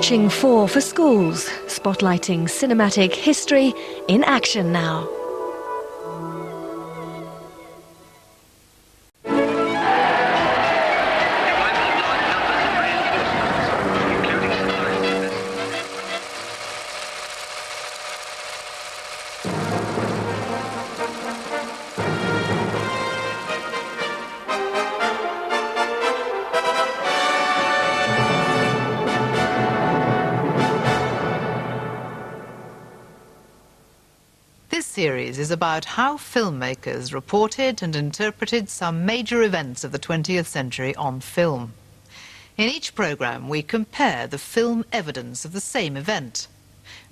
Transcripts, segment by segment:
Watching 4 for Schools, spotlighting cinematic history in action now. This series is about how filmmakers reported and interpreted some major events of the 20th century on film. In each program, we compare the film evidence of the same event.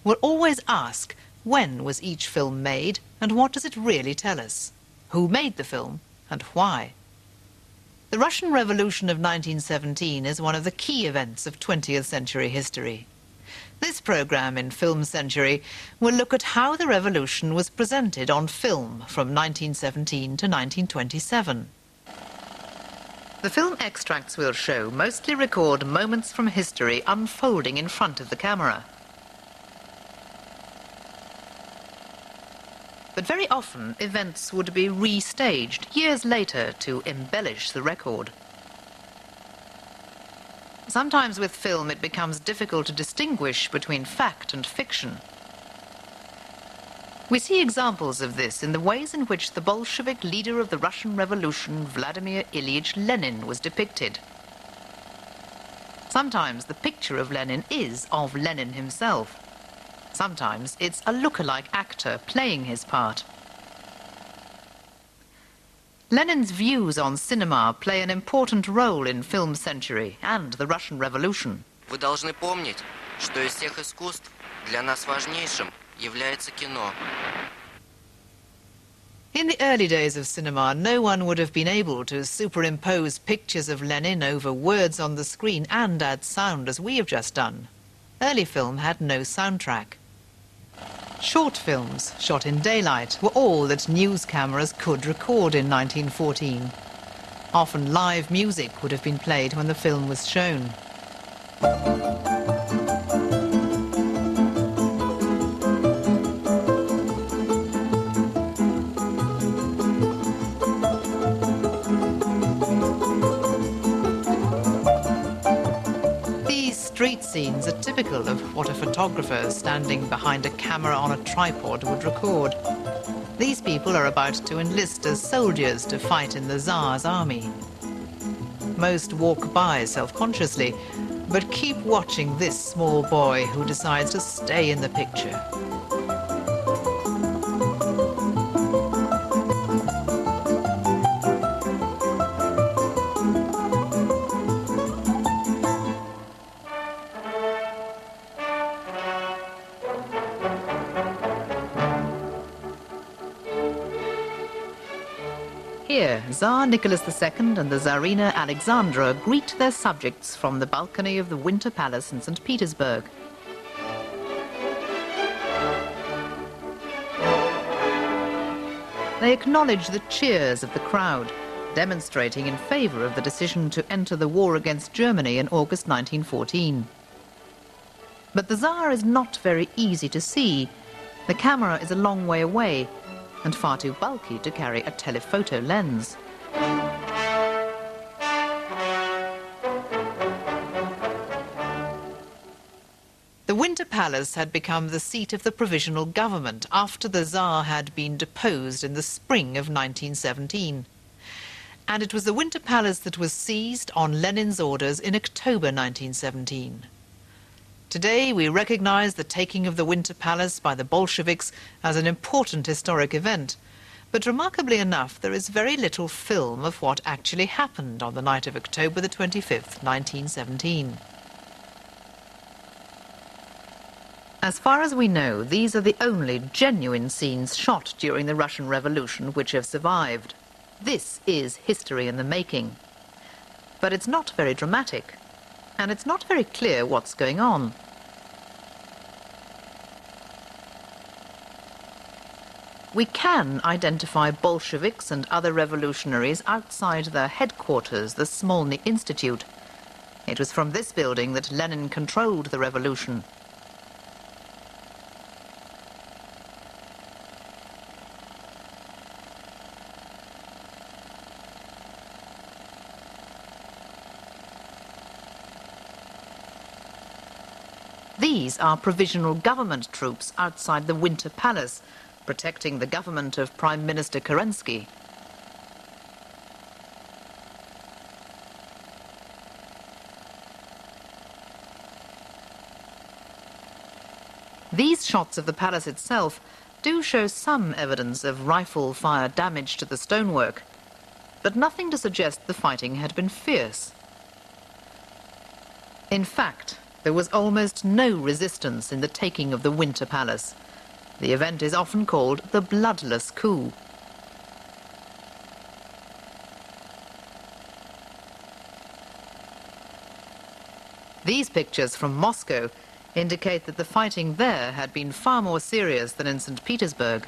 We'll always ask, when was each film made and what does it really tell us? Who made the film and why? The Russian Revolution of 1917 is one of the key events of 20th century history. This program in Film Century will look at how the revolution was presented on film from 1917 to 1927. The film extracts we'll show mostly record moments from history unfolding in front of the camera. But very often, events would be restaged years later to embellish the record. Sometimes with film it becomes difficult to distinguish between fact and fiction. We see examples of this in the ways in which the Bolshevik leader of the Russian Revolution, Vladimir Ilyich Lenin, was depicted. Sometimes the picture of Lenin is of Lenin himself. Sometimes it's a lookalike actor playing his part. Lenin's views on cinema play an important role in Film Century and the Russian Revolution. Вы должны помнить, что из всех искусств для нас важнейшим является кино. In the early days of cinema, no one would have been able to superimpose pictures of Lenin over words on the screen and add sound as we have just done. Early film had no soundtrack. Short films, shot in daylight, were all that news cameras could record in 1914. Often live music would have been played when the film was shown. Street scenes are typical of what a photographer standing behind a camera on a tripod would record. These people are about to enlist as soldiers to fight in the Tsar's army. Most walk by self-consciously, but keep watching this small boy who decides to stay in the picture. Here, Tsar Nicholas II and the Tsarina Alexandra greet their subjects from the balcony of the Winter Palace in St. Petersburg. They acknowledge the cheers of the crowd, demonstrating in favor of the decision to enter the war against Germany in August 1914. But the Tsar is not very easy to see. The camera is a long way away, and far too bulky to carry a telephoto lens. The Winter Palace had become the seat of the provisional government after the Tsar had been deposed in the spring of 1917. And it was the Winter Palace that was seized on Lenin's orders in October 1917. Today, we recognize the taking of the Winter Palace by the Bolsheviks as an important historic event. But remarkably enough, there is very little film of what actually happened on the night of October the 25th, 1917. As far as we know, these are the only genuine scenes shot during the Russian Revolution which have survived. This is history in the making. But it's not very dramatic, and it's not very clear what's going on. We can identify Bolsheviks and other revolutionaries outside their headquarters, the Smolny Institute. It was from this building that Lenin controlled the revolution. These are provisional government troops outside the Winter Palace, protecting the government of Prime Minister Kerensky. These shots of the palace itself do show some evidence of rifle fire damage to the stonework, but nothing to suggest the fighting had been fierce. In fact, there was almost no resistance in the taking of the Winter Palace. The event is often called the bloodless coup. These pictures from Moscow indicate that the fighting there had been far more serious than in St. Petersburg.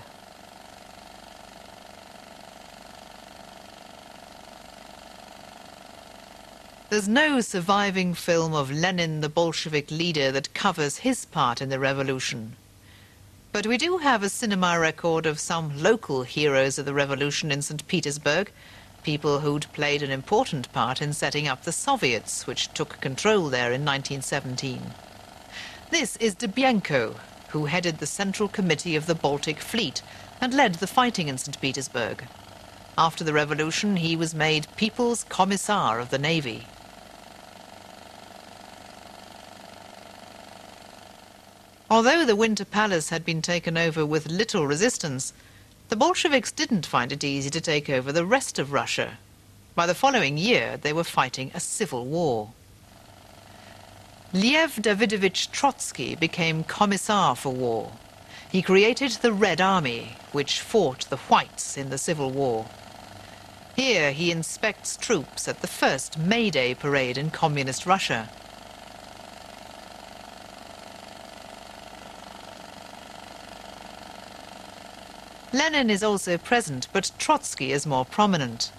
There's no surviving film of Lenin, the Bolshevik leader, that covers his part in the revolution. But we do have a cinema record of some local heroes of the revolution in St. Petersburg, people who'd played an important part in setting up the Soviets, which took control there in 1917. This is Dybenko, who headed the Central Committee of the Baltic Fleet and led the fighting in St. Petersburg. After the revolution, he was made People's Commissar of the Navy. Although the Winter Palace had been taken over with little resistance, the Bolsheviks didn't find it easy to take over the rest of Russia. By the following year, they were fighting a civil war. Lev Davidovich Trotsky became Commissar for War. He created the Red Army, which fought the Whites in the Civil War. Here he inspects troops at the first May Day parade in Communist Russia. Lenin is also present, but Trotsky is more prominent.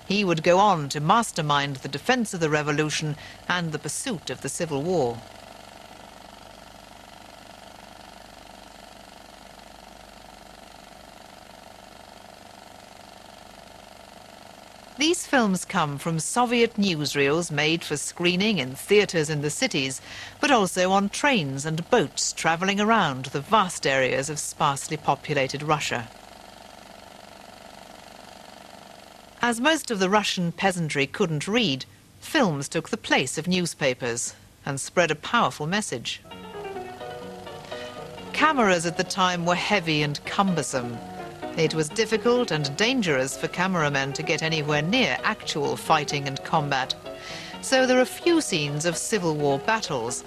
He would go on to mastermind the defense of the revolution and the pursuit of the Civil War. These films come from Soviet newsreels made for screening in theatres in the cities, but also on trains and boats travelling around the vast areas of sparsely populated Russia. As most of the Russian peasantry couldn't read, films took the place of newspapers and spread a powerful message. Cameras at the time were heavy and cumbersome. It was difficult and dangerous for cameramen to get anywhere near actual fighting and combat. So there are few scenes of Civil War battles,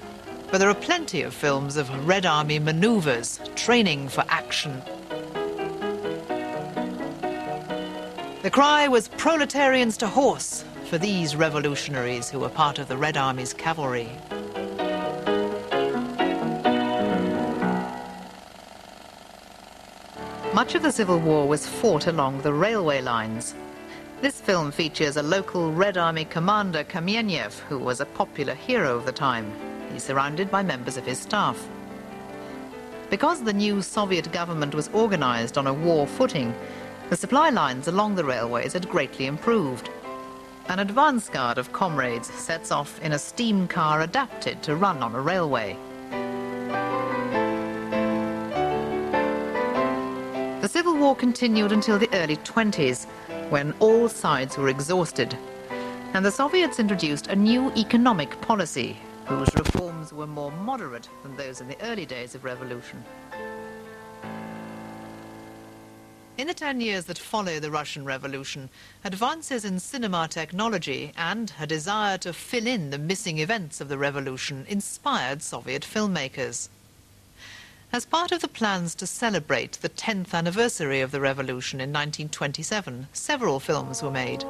but there are plenty of films of Red Army maneuvers, training for action. The cry was "Proletarians to horse" for these revolutionaries who were part of the Red Army's cavalry. Much of the Civil War was fought along the railway lines. This film features a local Red Army commander, Kamenev, who was a popular hero of the time. He's surrounded by members of his staff. Because the new Soviet government was organized on a war footing, the supply lines along the railways had greatly improved. An advance guard of comrades sets off in a steam car adapted to run on a railway. The Civil War continued until the early 20s, when all sides were exhausted, and the Soviets introduced a new economic policy, whose reforms were more moderate than those in the early days of revolution. In the 10 years that follow the Russian Revolution, advances in cinema technology and a desire to fill in the missing events of the revolution inspired Soviet filmmakers. As part of the plans to celebrate the 10th anniversary of the revolution in 1927, several films were made.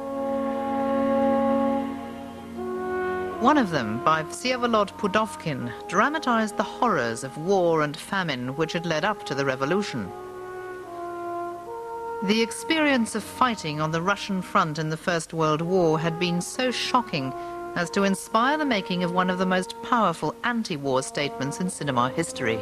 One of them, by Vsevolod Pudovkin, dramatized the horrors of war and famine which had led up to the revolution. The experience of fighting on the Russian front in the First World War had been so shocking as to inspire the making of one of the most powerful anti-war statements in cinema history.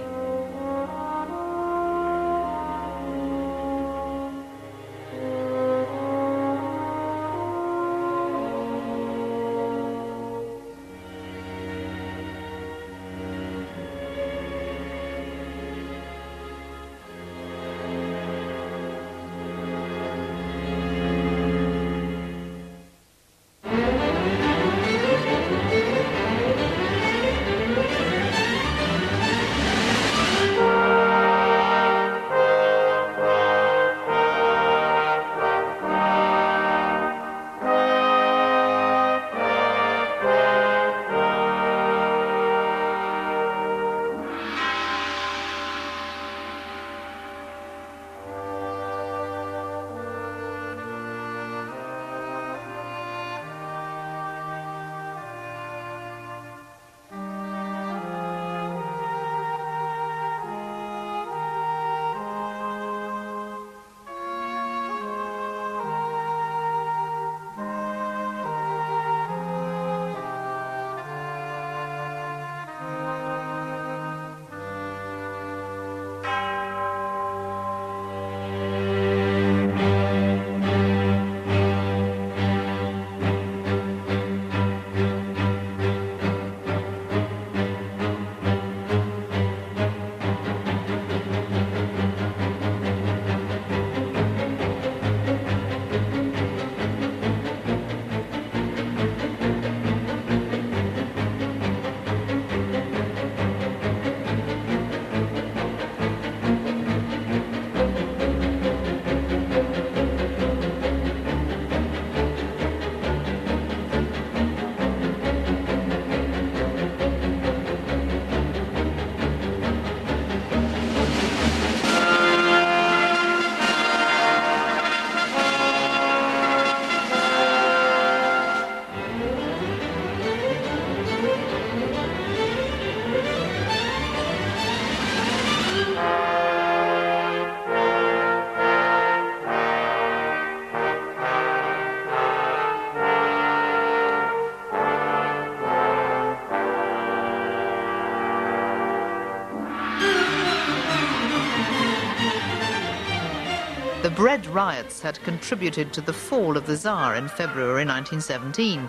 The bread riots had contributed to the fall of the Tsar in February 1917.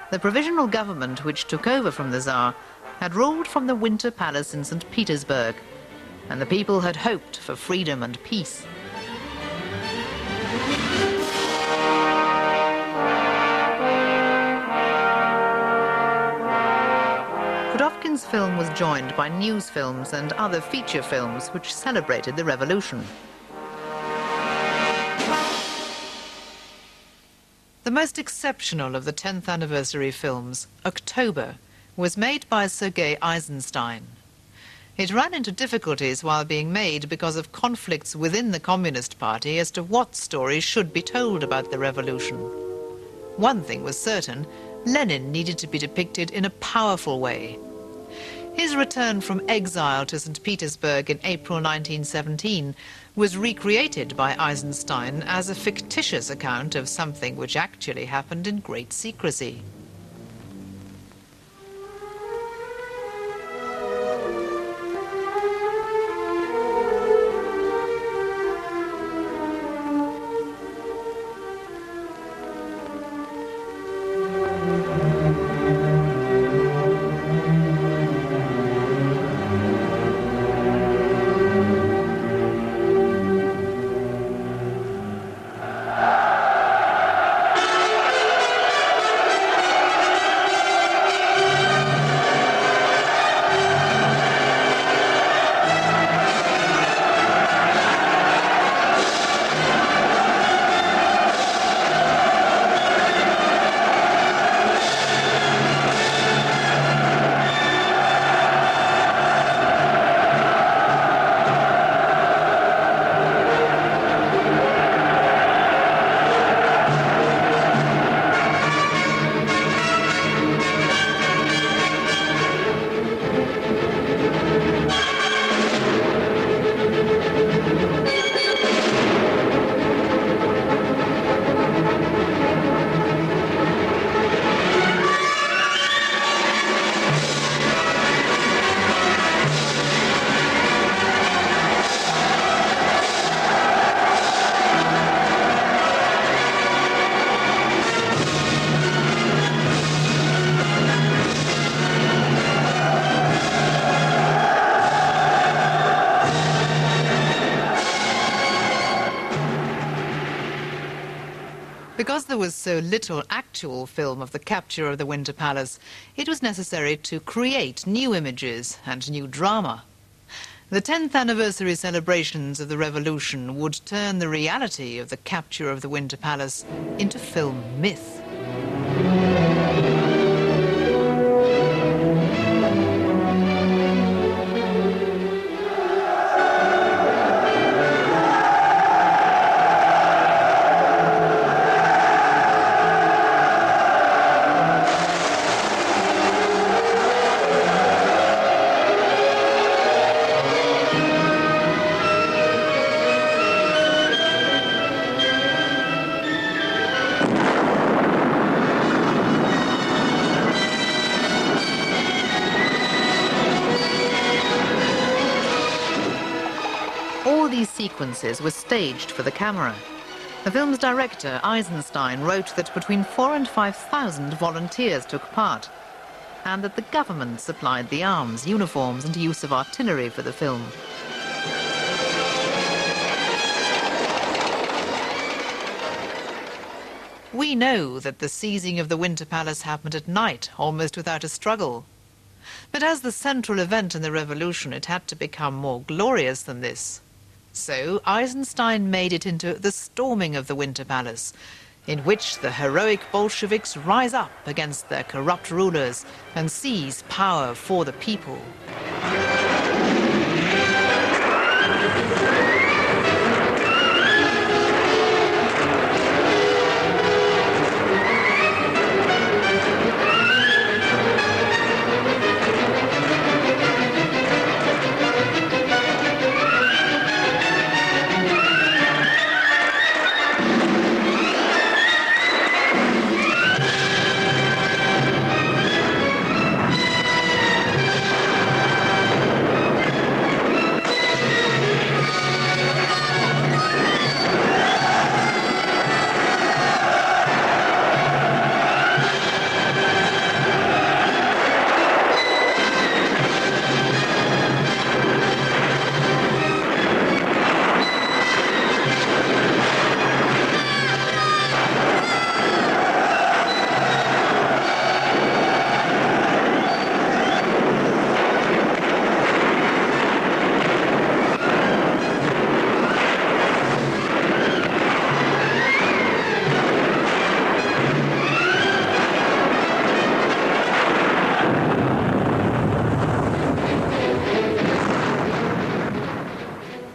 The provisional government which took over from the Tsar had ruled from the Winter Palace in St. Petersburg, and the people had hoped for freedom and peace. Pudovkin's film was joined by news films and other feature films which celebrated the revolution. The most exceptional of the 10th anniversary films, October, was made by Sergei Eisenstein. It ran into difficulties while being made because of conflicts within the Communist Party as to what stories should be told about the revolution. One thing was certain: Lenin needed to be depicted in a powerful way. His return from exile to St. Petersburg in April 1917 was recreated by Eisenstein as a fictitious account of something which actually happened in great secrecy. there was so little actual film of the capture of the Winter Palace, it was necessary to create new images and new drama. The 10th anniversary celebrations of the revolution would turn the reality of the capture of the Winter Palace into film myth. All these sequences were staged for the camera. The film's director, Eisenstein, wrote that between 4,000 and 5,000 volunteers took part, and that the government supplied the arms, uniforms and use of artillery for the film. We know that the seizing of the Winter Palace happened at night, almost without a struggle. But as the central event in the revolution, it had to become more glorious than this. So Eisenstein made it into the storming of the Winter Palace, in which the heroic Bolsheviks rise up against their corrupt rulers and seize power for the people.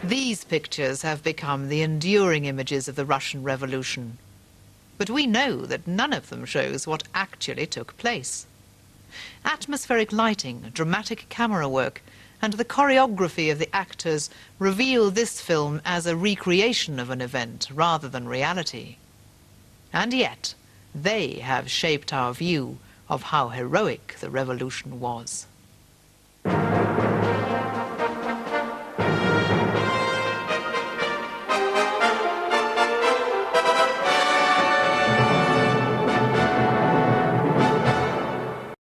These pictures have become the enduring images of the Russian Revolution. But we know that none of them shows what actually took place. Atmospheric lighting, dramatic camera work, and the choreography of the actors reveal this film as a recreation of an event rather than reality. And yet, they have shaped our view of how heroic the revolution was.